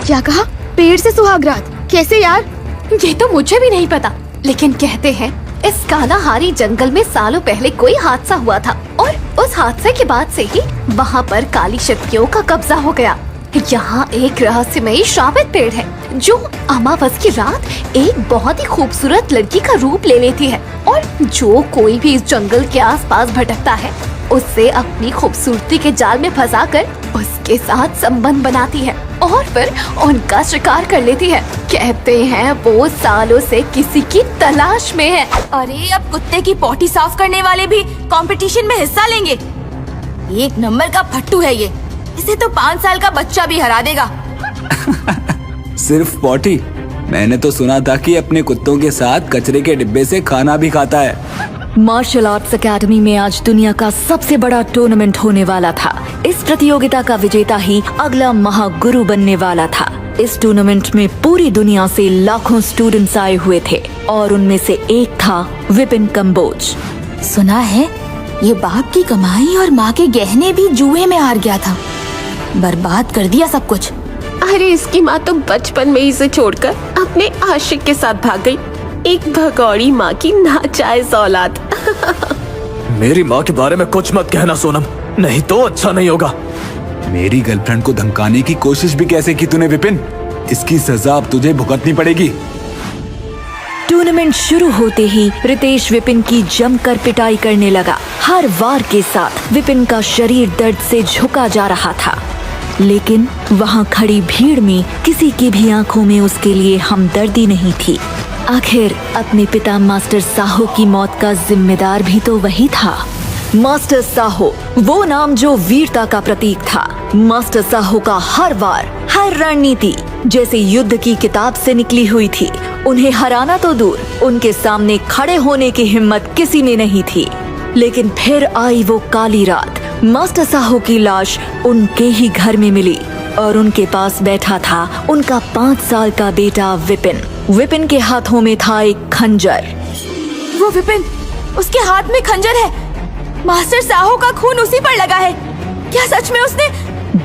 क्या कहा? पेड़ से सुहागरात? कैसे यार? ये तो मुझे भी नहीं पता, लेकिन कहते हैं इस कालाहारी जंगल में सालों पहले कोई हादसा हुआ था और उस हादसे के बाद से ही वहाँ पर काली शक्तियों का कब्जा हो गया। यहाँ एक रहस्यमयी श्रापित पेड़ है जो अमावस की रात एक बहुत ही खूबसूरत लड़की का रूप ले लेती है और जो कोई भी इस जंगल के आसपास भटकता है उससे अपनी खूबसूरती के जाल में फंसाकर उसके साथ संबंध बनाती है और फिर उनका शिकार कर लेती है। कहते हैं वो सालों से किसी की तलाश में है। अरे अब कुत्ते की पोटी साफ करने वाले भी कंपटीशन में हिस्सा लेंगे। एक नंबर का फट्टू है ये, इसे तो 5 साल का बच्चा भी हरा देगा। सिर्फ पोटी? मैंने तो सुना था कि अपने कुत्तों के साथ कचरे के डिब्बे से खाना भी खाता है। मार्शल आर्ट्स एकेडमी में आज दुनिया का सबसे बड़ा टूर्नामेंट होने वाला था। इस प्रतियोगिता का विजेता ही अगला महागुरु बनने वाला था। इस टूर्नामेंट में पूरी दुनिया से लाखों स्टूडेंट्स आए हुए थे और उनमें से एक था विपिन कंबोज। सुना है ये बाप की कमाई और माँ के गहने भी जुए में हार गया था, बर्बाद कर दिया सब कुछ। अरे इसकी माँ तो बचपन में ही इसे छोड़कर अपने आशिक के साथ भाग गई। एक भगौड़ी माँ की नाजायज औलाद। मेरी माँ के बारे में कुछ मत कहना सोनम, नहीं तो अच्छा नहीं होगा। मेरी गर्लफ्रेंड को धमकाने की कोशिश भी कैसे की तूने विपिन? इसकी सजा अब तुझे भुगतनी पड़ेगी। टूर्नामेंट शुरू होते ही रितेश विपिन की जमकर पिटाई करने लगा। हर वार के साथ विपिन का शरीर दर्द से झुका जा रहा था, लेकिन वहाँ खड़ी भीड़ में किसी की भी आंखों में उसके लिए हमदर्दी नहीं थी। आखिर अपने पिता मास्टर साहो की मौत का जिम्मेदार भी तो वही था। मास्टर साहो, वो नाम जो वीरता का प्रतीक था। मास्टर साहो का हर वार, हर रणनीति जैसे युद्ध की किताब से निकली हुई थी। उन्हें हराना तो दूर, उनके सामने खड़े होने की हिम्मत किसी में नहीं थी। लेकिन फिर आई वो काली रात। मास्टर साहो की लाश उनके ही घर में मिली और उनके पास बैठा था उनका 5 साल का बेटा विपिन। विपिन के हाथों में था एक खंजर। वो विपिन, उसके हाथ में खंजर है। मास्टर साहो का खून उसी पर लगा है। क्या सच में उसने?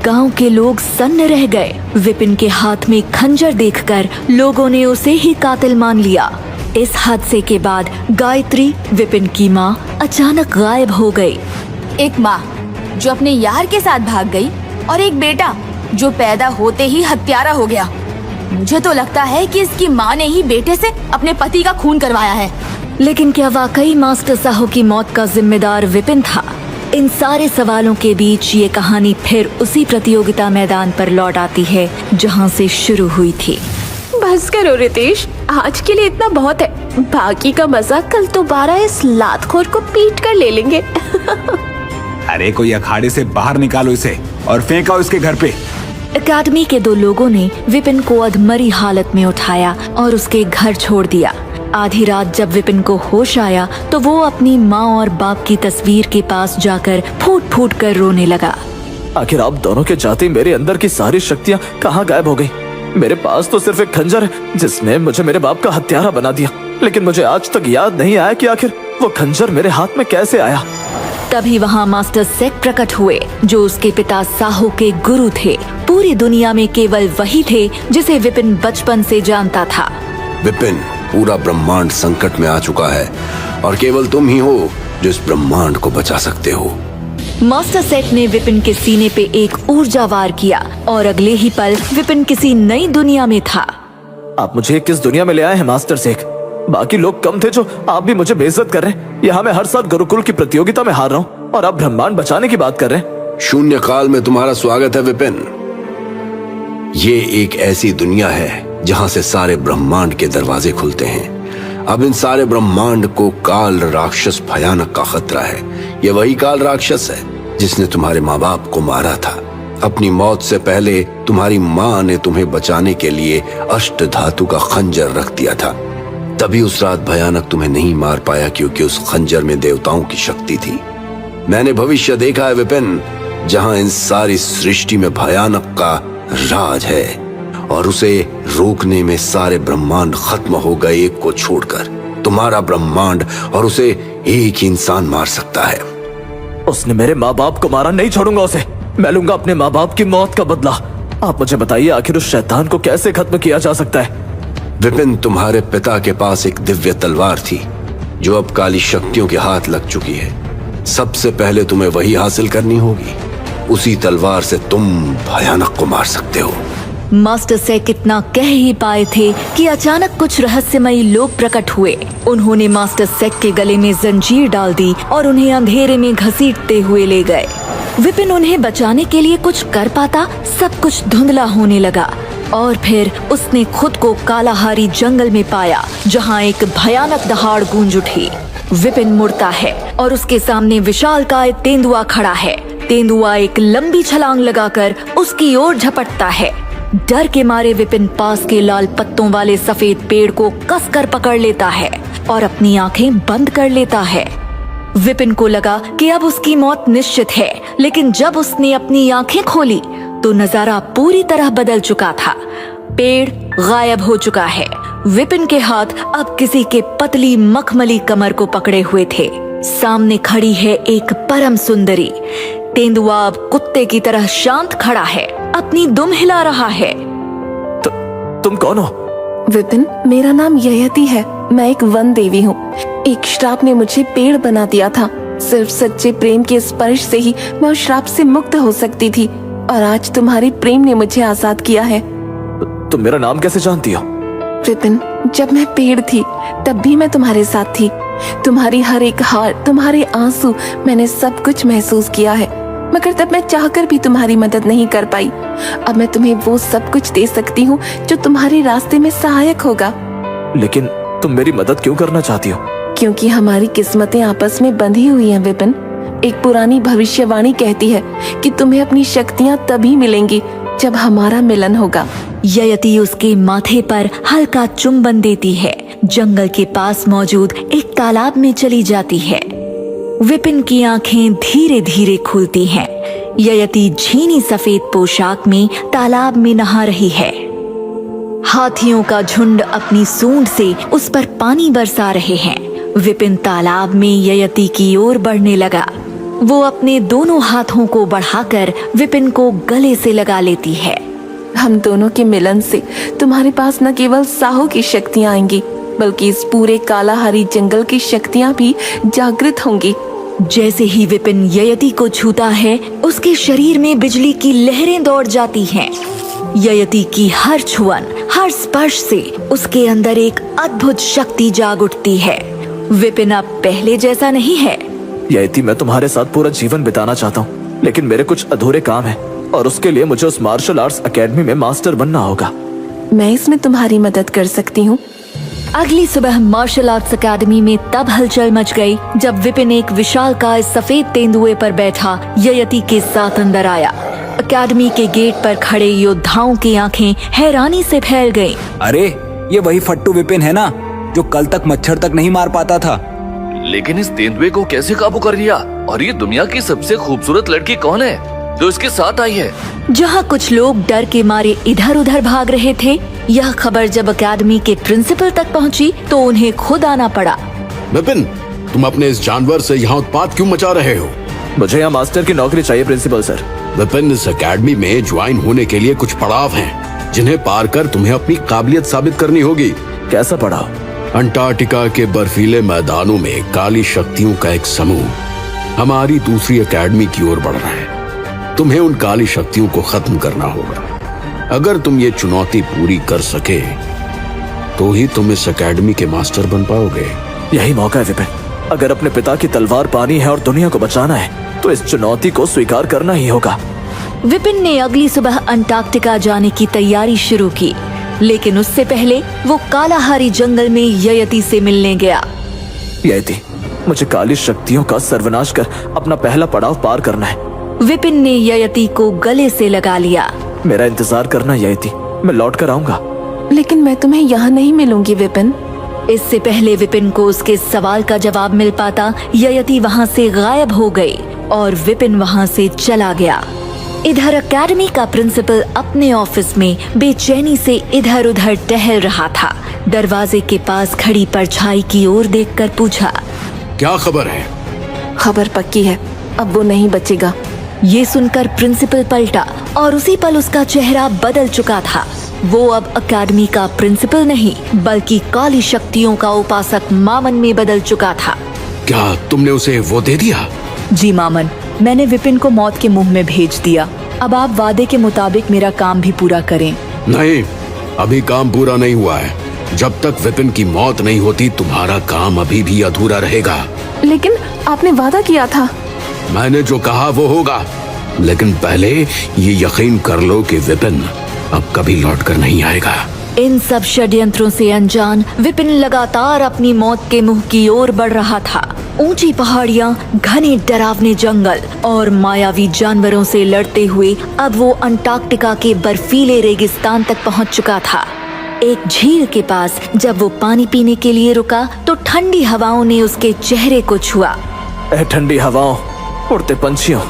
गांव के लोग सन्न रह गए। विपिन के हाथ में खंजर देखकर लोगों ने उसे ही कातिल मान लिया। इस हादसे के बाद गायत्री, विपिन की माँ, अचानक गायब हो गई। एक माँ जो अपने यार के साथ भाग गई और एक बेटा जो पैदा होते ही हत्यारा हो गया। मुझे तो लगता है कि इसकी माँ ने ही बेटे से अपने पति का खून करवाया है। लेकिन क्या वाकई मास्टर साहो की मौत का जिम्मेदार विपिन था? इन सारे सवालों के बीच ये कहानी फिर उसी प्रतियोगिता मैदान पर लौट आती है जहाँ से शुरू हुई थी। बस करो रितेश, आज के लिए इतना बहुत है। बाकी का मजा कल दोबारा इस लातखोर को पीट कर ले लेंगे। अरे कोई अखाड़े से बाहर निकालो इसे और फेंका इसके घर पे। एकेडमी के 2 लोगों ने विपिन को अधमरी हालत में उठाया और उसके घर छोड़ दिया। आधी रात जब विपिन को होश आया तो वो अपनी माँ और बाप की तस्वीर के पास जाकर फूट फूट कर रोने लगा। आखिर आप दोनों के जाते मेरे अंदर की सारी शक्तियाँ कहाँ गायब हो गई? मेरे पास तो सिर्फ एक खंजर है जिसने मुझे मेरे बाप का हत्यारा बना दिया, लेकिन मुझे आज तक याद नहीं आया कि आखिर वो खंजर मेरे हाथ में कैसे आया। तभी वहाँ मास्टर सेक प्रकट हुए जो उसके पिता साहो के गुरु थे। पूरी दुनिया में केवल वही थे जिसे विपिन बचपन से जानता था। विपिन, पूरा ब्रह्मांड संकट में आ चुका है और केवल तुम ही हो जो इस ब्रह्मांड को बचा सकते हो। मास्टर सेक ने विपिन के सीने पे एक ऊर्जा वार किया और अगले ही पल विपिन किसी नई दुनिया में था। आप मुझे किस दुनिया में ले आए हैं मास्टर सेक? बाकी लोग कम थे जो आप भी मुझे बेइज्जत कर रहे हैं। यहाँ मैं हर साल गुरुकुल की प्रतियोगिता में हार रहा हूँ और आप ब्रह्मांड बचाने की बात कर रहे हैं। शून्य काल में तुम्हारा स्वागत है विपिन। ये एक ऐसी दुनिया है जहाँ से सारे ब्रह्मांड के दरवाजे खुलते हैं। अब इन सारे ब्रह्मांड को काल राक्षस भयानक का खतरा है। ये वही काल राक्षस है जिसने तुम्हारे माँ बाप को मारा था। अपनी मौत से पहले तुम्हारी माँ ने तुम्हें बचाने के लिए अष्ट धातु का खंजर रख दिया था। तभी उस रात भयानक तुम्हें नहीं मार पाया क्योंकि उस खंजर में देवताओं की शक्ति थी। मैंने भविष्य देखा है विपिन, जहाँ इन सारी सृष्टि में भयानक का राज है और उसे रोकने में सारे ब्रह्मांड खत्म हो गए एक को छोड़कर। तुम्हारा ब्रह्मांड और उसे एक ही इंसान मार सकता है। उसने मेरे माँ बाप को मारा, नहीं छोड़ूंगा उसे। मैं लूंगा अपने माँ बाप की मौत का बदला। आप मुझे बताइए, आखिर उस शैतान को कैसे खत्म किया जा सकता है? विपिन, तुम्हारे पिता के पास एक दिव्य तलवार थी जो अब काली शक्तियों के हाथ लग चुकी है। सबसे पहले तुम्हें वही हासिल करनी होगी। उसी तलवार से तुम भयानक को मार सकते हो। मास्टर सेक इतना कह ही पाए थे कि अचानक कुछ रहस्यमयी लोग प्रकट हुए। उन्होंने मास्टर सेक के गले में जंजीर डाल दी और उन्हें अंधेरे में घसीटते हुए ले गए। विपिन उन्हें बचाने के लिए कुछ कर पाता, सब कुछ धुंधला होने लगा और फिर उसने खुद को कालाहारी जंगल में पाया, जहां एक भयानक दहाड़ गूंज उठी। विपिन मुड़ता है और उसके सामने विशालकाय तेंदुआ खड़ा है। तेंदुआ एक लंबी छलांग लगाकर उसकी ओर झपटता है। डर के मारे विपिन पास के लाल पत्तों वाले सफेद पेड़ को कसकर पकड़ लेता है और अपनी आंखें बंद कर लेता है। विपिन को लगा कि अब उसकी मौत निश्चित है, लेकिन जब उसने अपनी आंखें खोली तो नजारा पूरी तरह बदल चुका था। पेड़ गायब हो चुका है। विपिन के हाथ अब किसी के पतली मखमली कमर को पकड़े हुए थे। सामने खड़ी है एक परम सुंदरी। तेंदुआ अब कुत्ते की तरह शांत खड़ा है, अपनी दुम हिला रहा है। तुम कौन हो? विपिन, मेरा नाम ययति है। मैं एक वन देवी हूँ। एक श्राप ने मुझे पेड़ बना दिया था। सिर्फ सच्चे प्रेम के स्पर्श से ही मैं उस श्राप से मुक्त हो सकती थी, और आज तुम्हारे प्रेम ने मुझे आजाद किया है। तुम मेरा नाम कैसे जानती हो? विपिन, जब मैं पेड़ थी तब भी मैं तुम्हारे साथ थी। तुम्हारी हर एक हार, तुम्हारे आंसू, मैंने सब कुछ महसूस किया है, मगर तब मैं चाहकर भी तुम्हारी मदद नहीं कर पाई। अब मैं तुम्हें वो सब कुछ दे सकती हूँ जो तुम्हारे रास्ते में सहायक होगा। लेकिन तुम मेरी मदद क्यों करना चाहती हो? क्योंकि हमारी किस्मतें आपस में बंधी हुई हैं विपिन। एक पुरानी भविष्यवाणी कहती है कि तुम्हें अपनी शक्तियाँ तभी मिलेंगी जब हमारा मिलन होगा। ययति उसके माथे पर हल्का चुंबन देती है। जंगल के पास मौजूद एक तालाब में चली जाती है। विपिन की आंखें धीरे धीरे खुलती हैं। ययति झीनी सफेद पोशाक में तालाब में नहा रही है। हाथियों का झुंड अपनी सूंड से उस पर पानी बरसा रहे हैं। विपिन तालाब में ययति की ओर बढ़ने लगा। वो अपने दोनों हाथों को बढ़ाकर विपिन को गले से लगा लेती है। हम दोनों के मिलन से तुम्हारे पास न केवल साहो की शक्तियाँ आएंगी, बल्कि इस पूरे कालाहारी जंगल की शक्तियाँ भी जागृत होंगी। जैसे ही विपिन ययति को छूता है, उसके शरीर में बिजली की लहरें दौड़ जाती हैं। ययति की हर छुअन, हर स्पर्श से उसके अंदर एक अद्भुत शक्ति जाग उठती है। विपिन अब पहले जैसा नहीं है। ययति, मैं तुम्हारे साथ पूरा जीवन बिताना चाहता हूँ, लेकिन मेरे कुछ अधूरे काम हैं और उसके लिए मुझे उस मार्शल आर्ट्स एकेडमी में मास्टर बनना होगा। मैं इसमें तुम्हारी मदद कर सकती हूँ। अगली सुबह मार्शल आर्ट्स अकेडमी में तब हलचल मच गई जब विपिन एक विशालकाय सफेद तेंदुए पर बैठा ययति के साथ अंदर आया। अकेडमी के गेट पर खड़े योद्धाओं की आंखें हैरानी से फैल गईं। अरे, ये वही फट्टू विपिन है ना, जो कल तक मच्छर तक नहीं मार पाता था। लेकिन इस तेंदुए को कैसे काबू कर लिया? और ये दुनिया की सबसे खूबसूरत लड़की कौन है जो इसके साथ आई है? जहाँ कुछ लोग डर के मारे इधर उधर भाग रहे थे, यह खबर जब अकेडमी के प्रिंसिपल तक पहुँची तो उन्हें खुद आना पड़ा। विपिन, तुम अपने इस जानवर से यहाँ उत्पात क्यों मचा रहे हो? मुझे यहाँ मास्टर की नौकरी चाहिए प्रिंसिपल सर। विपिन, इस एकेडमी में ज्वाइन होने के लिए कुछ पड़ाव हैं, जिन्हें पार कर तुम्हें अपनी काबिलियत साबित करनी होगी। कैसा पड़ाव? अंटार्कटिका के बर्फीले मैदानों में काली शक्तियों का एक समूह हमारी दूसरी एकेडमी की ओर बढ़ रहा है। तुम्हें उन काली शक्तियों को खत्म करना होगा। अगर तुम ये चुनौती पूरी कर सके तो ही तुम इस एकेडमी के मास्टर बन पाओगे। यही मौका है विपिन। अगर अपने पिता की तलवार पानी है और दुनिया को बचाना है तो इस चुनौती को स्वीकार करना ही होगा। विपिन ने अगली सुबह अंटार्कटिका जाने की तैयारी शुरू की, लेकिन उससे पहले वो कालाहारी जंगल में ययति से मिलने गया। ययति, मुझे काली शक्तियों का सर्वनाश कर अपना पहला पड़ाव पार करना है। विपिन ने ययति को गले से लगा लिया। मेरा इंतजार करना ययति, मैं लौट कर आऊंगा। लेकिन मैं तुम्हें यहाँ नहीं मिलूंगी विपिन। इससे पहले विपिन को उसके सवाल का जवाब मिल पाता, ययति वहाँ से गायब हो गई और विपिन वहाँ से चला गया। इधर एकेडमी का प्रिंसिपल अपने ऑफिस में बेचैनी से इधर उधर टहल रहा था। दरवाजे के पास खड़ी परछाई की ओर देखकर पूछा, क्या खबर है? खबर पक्की है, अब वो नहीं बचेगा। ये सुनकर प्रिंसिपल पलटा और उसी पल उसका चेहरा बदल चुका था। वो अब अकेडमी का प्रिंसिपल नहीं बल्कि काली शक्तियों का उपासक मामन में बदल चुका था। क्या तुमने उसे वो दे दिया? जी मामन, मैंने विपिन को मौत के मुंह में भेज दिया। अब आप वादे के मुताबिक मेरा काम भी पूरा करें। नहीं, अभी काम पूरा नहीं हुआ है। जब तक विपिन की मौत नहीं होती तुम्हारा काम अभी भी अधूरा रहेगा। लेकिन आपने वादा किया था। मैंने जो कहा वो होगा, लेकिन पहले ये यकीन कर लो कि विपिन अब कभी लौट कर नहीं आएगा। इन सब षड्यंत्रों से अनजान विपिन लगातार अपनी मौत के मुंह की ओर बढ़ रहा था। ऊंची पहाड़ियां, घने डरावने जंगल और मायावी जानवरों से लड़ते हुए अब वो अंटार्कटिका के बर्फीले रेगिस्तान तक पहुंच चुका था। एक झील के पास जब वो पानी पीने के लिए रुका तो ठंडी हवाओं ने उसके चेहरे को छुआ। ए ठंडी हवाओं, उड़ते पंछियों,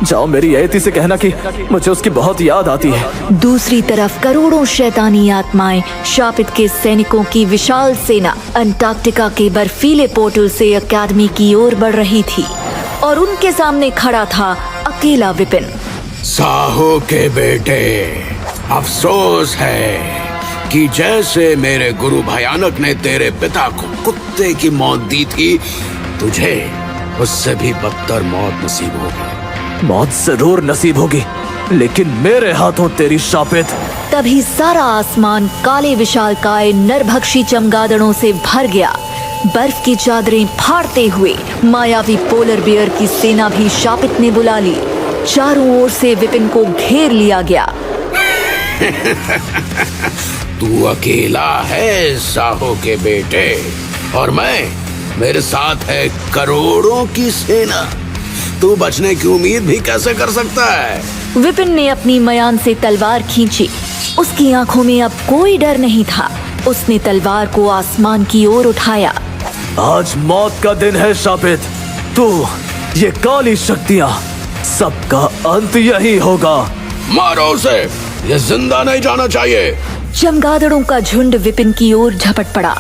जाओ मेरी यति से कहना कि मुझे उसकी बहुत याद आती है। दूसरी तरफ करोड़ों शैतानी आत्माएं, शापित के सैनिकों की विशाल सेना अंटार्कटिका के बर्फीले पोर्टल से अकेडमी की ओर बढ़ रही थी और उनके सामने खड़ा था अकेला विपिन। साहो के बेटे, अफसोस है कि जैसे मेरे गुरु भयानक ने तेरे पिता को कुत्ते की मौत दी थी, तुझे उससे भी बदतर मौत नसीब होगी। मौत जरूर नसीब होगी, लेकिन मेरे हाथों तेरी शापित। तभी सारा आसमान काले विशालकाय नरभक्षी चमगादड़ों से भर गया। बर्फ की चादरें फाड़ते हुए मायावी पोलर बियर की सेना भी शापित ने बुला ली। चारों ओर से विपिन को घेर लिया गया। तू अकेला है साहो के बेटे, और मेरे साथ है करोड़ों की सेना। तू बचने की उम्मीद भी कैसे कर सकता है? विपिन ने अपनी मयान से तलवार खींची। उसकी आंखों में अब कोई डर नहीं था। उसने तलवार को आसमान की ओर उठाया। आज मौत का दिन है शापित। तू, ये काली शक्तियाँ, सबका अंत यही होगा। मारो उसे, ये जिंदा नहीं जाना चाहिए। चमगादड़ों का झुंड विपिन की ओर झपट पड़ा।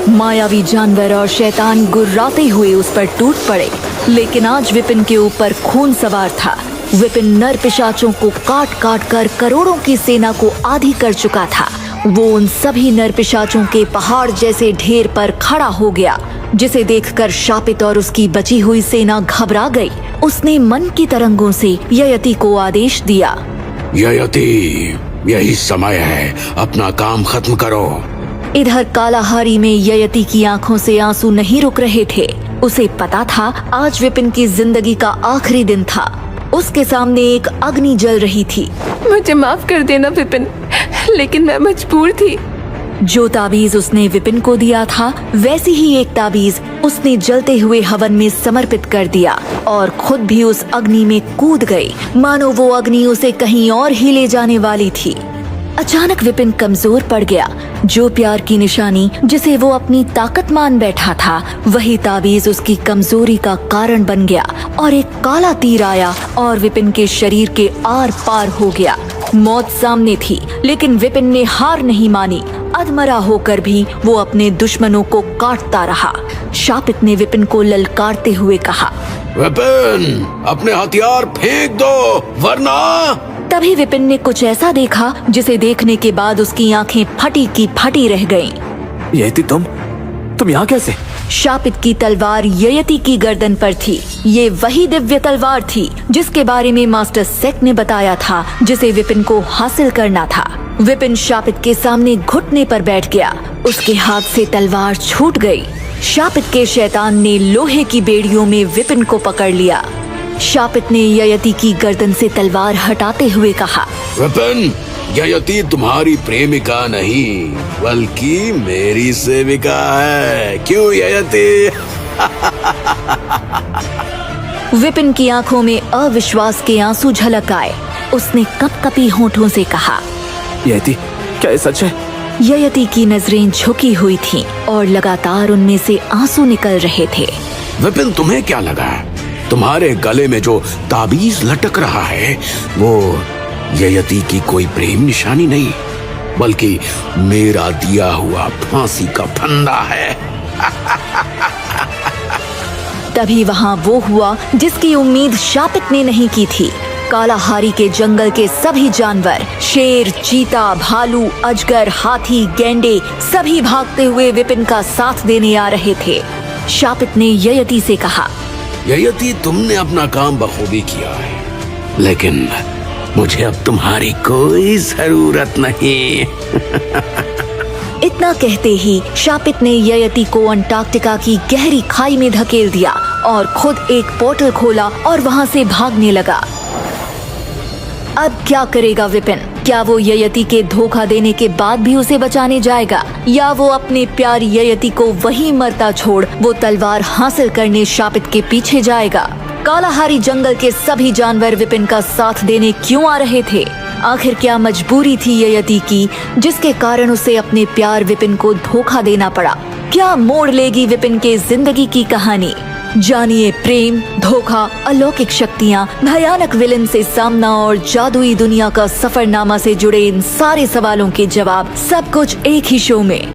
मायावी जानवर और शैतान गुर्राते हुए उस पर टूट पड़े, लेकिन आज विपिन के ऊपर खून सवार था। विपिन नर पिशाचों को काट काट कर करोड़ों की सेना को आधी कर चुका था। वो उन सभी नर पिशाचों के पहाड़ जैसे ढेर पर खड़ा हो गया, जिसे देखकर शापित और उसकी बची हुई सेना घबरा गई। उसने मन की तरंगों से ययति को आदेश दिया, ययति, यही समय है, अपना काम खत्म करो। इधर कालाहारी में ययति की आंखों से आंसू नहीं रुक रहे थे। उसे पता था आज विपिन की जिंदगी का आखिरी दिन था। उसके सामने एक अग्नि जल रही थी। मुझे माफ कर देना विपिन, लेकिन मैं मजबूर थी। जो ताबीज उसने विपिन को दिया था, वैसी ही एक ताबीज उसने जलते हुए हवन में समर्पित कर दिया और खुद भी उस अग्नि में कूद गई, मानो वो अग्नि उसे कहीं और ही ले जाने वाली थी। अचानक विपिन कमजोर पड़ गया। जो प्यार की निशानी जिसे वो अपनी ताकत मान बैठा था, वही ताबीज उसकी कमजोरी का कारण बन गया और एक काला तीर आया और विपिन के शरीर के आर पार हो गया। मौत सामने थी, लेकिन विपिन ने हार नहीं मानी। अधमरा होकर भी वो अपने दुश्मनों को काटता रहा। शापित ने विपिन को ललकारते हुए कहा, विपिन, अपने हथियार फेंक दो, वरना। तभी विपिन ने कुछ ऐसा देखा जिसे देखने के बाद उसकी आंखें फटी की फटी रह गईं। यति, तुम यहाँ कैसे? शापित की तलवार ययति की गर्दन पर थी। ये वही दिव्य तलवार थी जिसके बारे में मास्टर सेक ने बताया था, जिसे विपिन को हासिल करना था। विपिन शापित के सामने घुटने पर बैठ गया। उसके हाथ से तलवार छूट गई। शापित के शैतान ने लोहे की बेड़ियों में विपिन को पकड़ लिया। शापित ने ययति की गर्दन से तलवार हटाते हुए कहा, विपिन, ययति तुम्हारी प्रेमिका नहीं बल्कि मेरी सेविका है। क्यों ययति? विपिन की आंखों में अविश्वास के आंसू झलक आए। उसने कपकपी होठों से कहा, यति, क्या ये सच है? ययति की नजरें झुकी हुई थीं और लगातार उनमें से आंसू निकल रहे थे। विपिन, तुम्हें क्या लगा? तुम्हारे गले में जो ताबीज लटक रहा है वो ययति की कोई प्रेम निशानी नहीं, बल्कि मेरा दिया हुआ फांसी का फंदा है। तभी वहाँ वो हुआ जिसकी उम्मीद शापित ने नहीं की थी। कालाहारी के जंगल के सभी जानवर, शेर, चीता, भालू, अजगर, हाथी, गैंडे सभी भागते हुए विपिन का साथ देने आ रहे थे। शापित ने ययति से कहा, ययति, तुमने अपना काम बखूबी किया है, लेकिन मुझे अब तुम्हारी कोई जरूरत नहीं। इतना कहते ही शापित ने ययति को अंटार्कटिका की गहरी खाई में धकेल दिया और खुद एक पोर्टल खोला और वहां से भागने लगा। अब क्या करेगा विपिन? क्या वो ययति के धोखा देने के बाद भी उसे बचाने जाएगा, या वो अपने प्यारी ययति को वहीं मरता छोड़ वो तलवार हासिल करने शापित के पीछे जाएगा? कालाहारी जंगल के सभी जानवर विपिन का साथ देने क्यों आ रहे थे? आखिर क्या मजबूरी थी ययति की जिसके कारण उसे अपने प्यार विपिन को धोखा देना पड़ा? क्या मोड़ लेगी विपिन के जिंदगी की कहानी? जानिए प्रेम, धोखा, अलौकिक शक्तियाँ, भयानक विलन से सामना और जादुई दुनिया का सफरनामा से जुड़े इन सारे सवालों के जवाब, सब कुछ एक ही शो में।